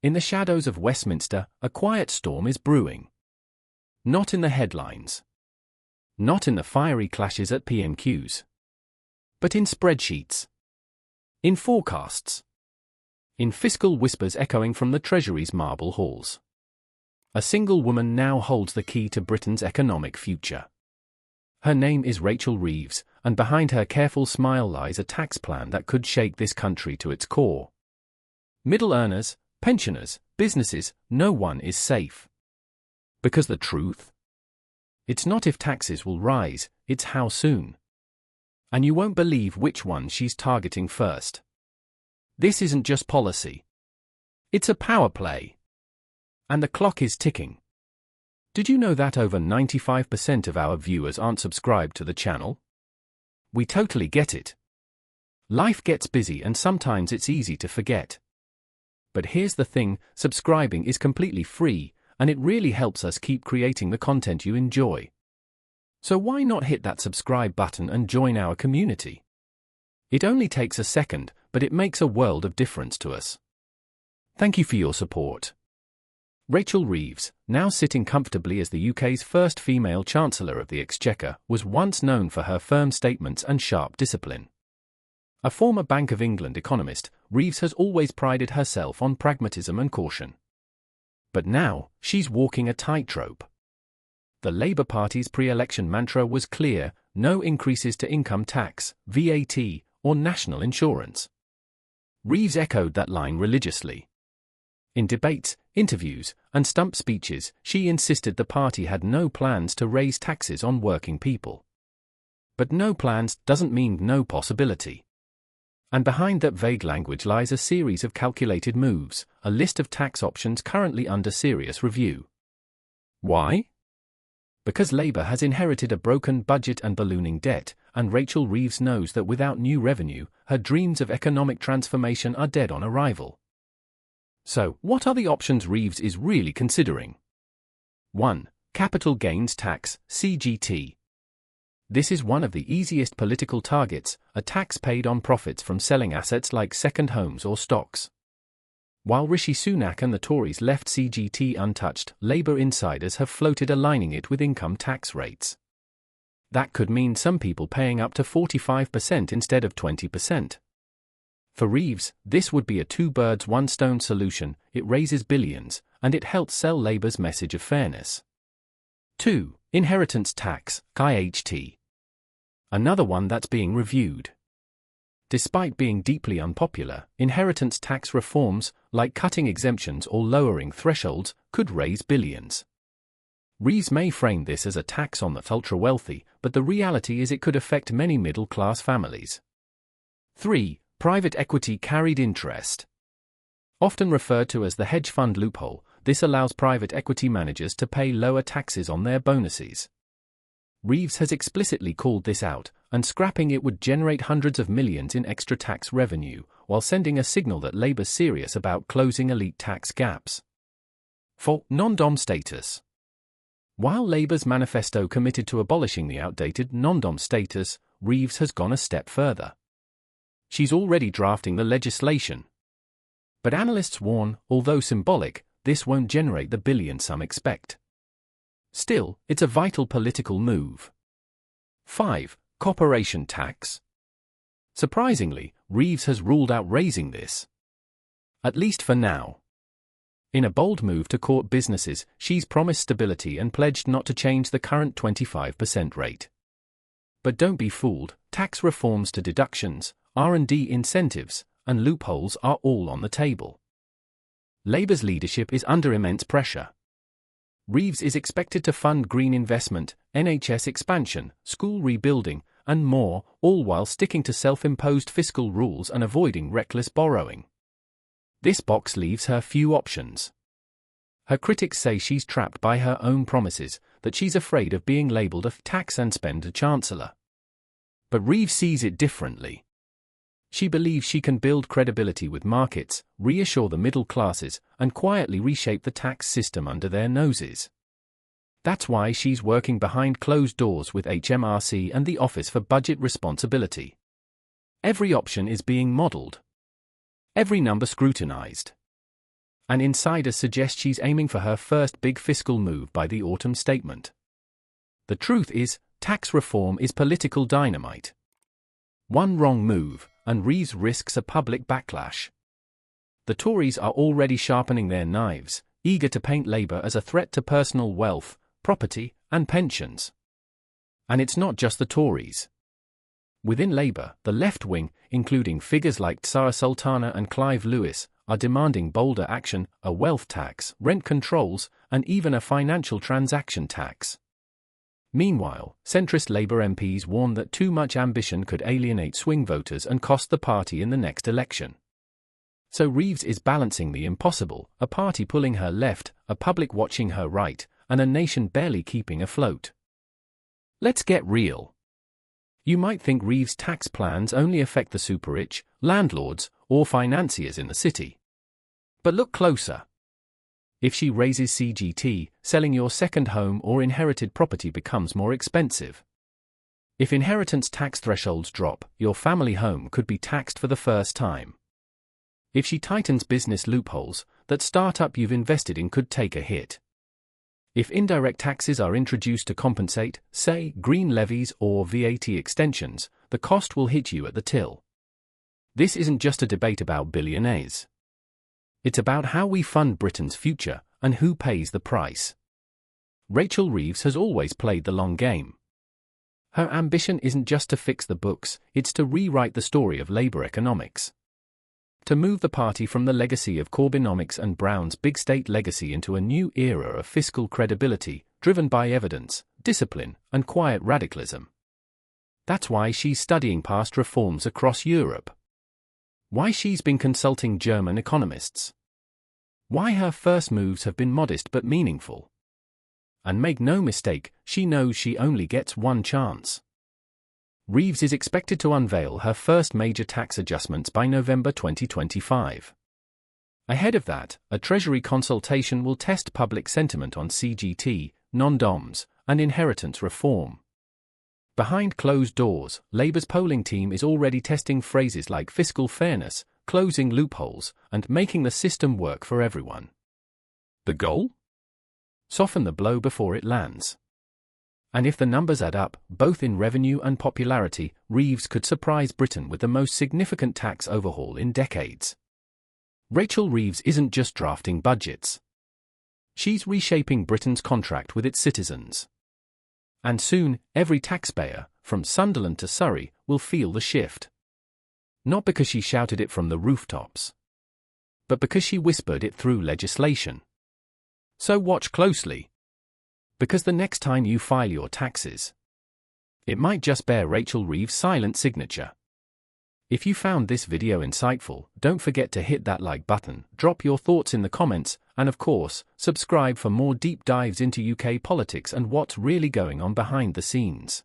In the shadows of Westminster, a quiet storm is brewing. Not in the headlines. Not in the fiery clashes at PMQs. But in spreadsheets. In forecasts. In fiscal whispers echoing from the Treasury's marble halls. A single woman now holds the key to Britain's economic future. Her name is Rachel Reeves, and behind her careful smile lies a tax plan that could shake this country to its core. Middle earners, pensioners, businesses, no one is safe. Because the truth? It's not if taxes will rise, it's how soon. And you won't believe which one she's targeting first. This isn't just policy. It's a power play. And the clock is ticking. Did you know that over 95% of our viewers aren't subscribed to the channel? We totally get it. Life gets busy and sometimes it's easy to forget. But here's the thing, subscribing is completely free, and it really helps us keep creating the content you enjoy. So why not hit that subscribe button and join our community? It only takes a second, but it makes a world of difference to us. Thank you for your support. Rachel Reeves, now sitting comfortably as the UK's first female Chancellor of the Exchequer, was once known for her firm statements and sharp discipline. A former Bank of England economist, Reeves has always prided herself on pragmatism and caution. But now, she's walking a tightrope. The Labour Party's pre-election mantra was clear: no increases to income tax, VAT, or national insurance. Reeves echoed that line religiously. In debates, interviews, and stump speeches, she insisted the party had no plans to raise taxes on working people. But no plans doesn't mean no possibility. And behind that vague language lies a series of calculated moves, a list of tax options currently under serious review. Why? Because Labour has inherited a broken budget and ballooning debt, and Rachel Reeves knows that without new revenue, her dreams of economic transformation are dead on arrival. So, what are the options Reeves is really considering? 1. Capital Gains Tax, CGT. This is one of the easiest political targets, a tax paid on profits from selling assets like second homes or stocks. While Rishi Sunak and the Tories left CGT untouched, Labour insiders have floated aligning it with income tax rates. That could mean some people paying up to 45% instead of 20%. For Reeves, this would be a two-birds-one-stone solution. It raises billions, and it helps sell Labour's message of fairness. 2. Inheritance Tax, IHT. Another one that's being reviewed. Despite being deeply unpopular, inheritance tax reforms, like cutting exemptions or lowering thresholds, could raise billions. Reeves may frame this as a tax on the ultra-wealthy, but the reality is it could affect many middle-class families. 3. Private equity carried interest. Often referred to as the hedge fund loophole, this allows private equity managers to pay lower taxes on their bonuses. Reeves has explicitly called this out, and scrapping it would generate hundreds of millions in extra tax revenue, while sending a signal that Labour's serious about closing elite tax gaps. 4. Non-dom status. While Labour's manifesto committed to abolishing the outdated non-dom status, Reeves has gone a step further. She's already drafting the legislation. But analysts warn, although symbolic, this won't generate the billions some expect. Still, it's a vital political move. 5. Corporation tax. Surprisingly, Reeves has ruled out raising this. At least for now. In a bold move to court businesses, she's promised stability and pledged not to change the current 25% rate. But don't be fooled, tax reforms to deductions, R&D incentives, and loopholes are all on the table. Labour's leadership is under immense pressure. Reeves is expected to fund green investment, NHS expansion, school rebuilding, and more, all while sticking to self-imposed fiscal rules and avoiding reckless borrowing. This box leaves her few options. Her critics say she's trapped by her own promises, that she's afraid of being labelled a tax and spender chancellor. But Reeves sees it differently. She believes she can build credibility with markets, reassure the middle classes, and quietly reshape the tax system under their noses. That's why she's working behind closed doors with HMRC and the Office for Budget Responsibility. Every option is being modelled. Every number scrutinised. and insiders suggest she's aiming for her first big fiscal move by the autumn statement. The truth is, tax reform is political dynamite. One wrong move, and Reeves risks a public backlash. The Tories are already sharpening their knives, eager to paint Labour as a threat to personal wealth, property, and pensions. And it's not just the Tories. Within Labour, the left wing, including figures like Tsara Sultana and Clive Lewis, are demanding bolder action: a wealth tax, rent controls, and even a financial transaction tax. Meanwhile, centrist Labour MPs warn that too much ambition could alienate swing voters and cost the party in the next election. So Reeves is balancing the impossible: a party pulling her left, a public watching her right, and a nation barely keeping afloat. Let's get real. You might think Reeves' tax plans only affect the super-rich, landlords, or financiers in the city. But look closer. If she raises CGT, selling your second home or inherited property becomes more expensive. If inheritance tax thresholds drop, your family home could be taxed for the first time. If she tightens business loopholes, that startup you've invested in could take a hit. If indirect taxes are introduced to compensate, say, green levies or VAT extensions, the cost will hit you at the till. This isn't just a debate about billionaires. It's about how we fund Britain's future, and who pays the price. Rachel Reeves has always played the long game. Her ambition isn't just to fix the books, it's to rewrite the story of Labour economics. To move the party from the legacy of Corbynomics and Brown's big state legacy into a new era of fiscal credibility, driven by evidence, discipline, and quiet radicalism. That's why she's studying past reforms across Europe. Why she's been consulting German economists. Why her first moves have been modest but meaningful. And make no mistake, she knows she only gets one chance. Reeves is expected to unveil her first major tax adjustments by November 2025. Ahead of that, a Treasury consultation will test public sentiment on CGT, non-DOMs, and inheritance reform. Behind closed doors, Labour's polling team is already testing phrases like fiscal fairness, closing loopholes, and making the system work for everyone. The goal? Soften the blow before it lands. And if the numbers add up, both in revenue and popularity, Reeves could surprise Britain with the most significant tax overhaul in decades. Rachel Reeves isn't just drafting budgets. She's reshaping Britain's contract with its citizens. And soon, every taxpayer, from Sunderland to Surrey, will feel the shift. Not because she shouted it from the rooftops, but because she whispered it through legislation. So watch closely. Because the next time you file your taxes, it might just bear Rachel Reeves' silent signature. If you found this video insightful, don't forget to hit that like button, drop your thoughts in the comments, and of course, subscribe for more deep dives into UK politics and what's really going on behind the scenes.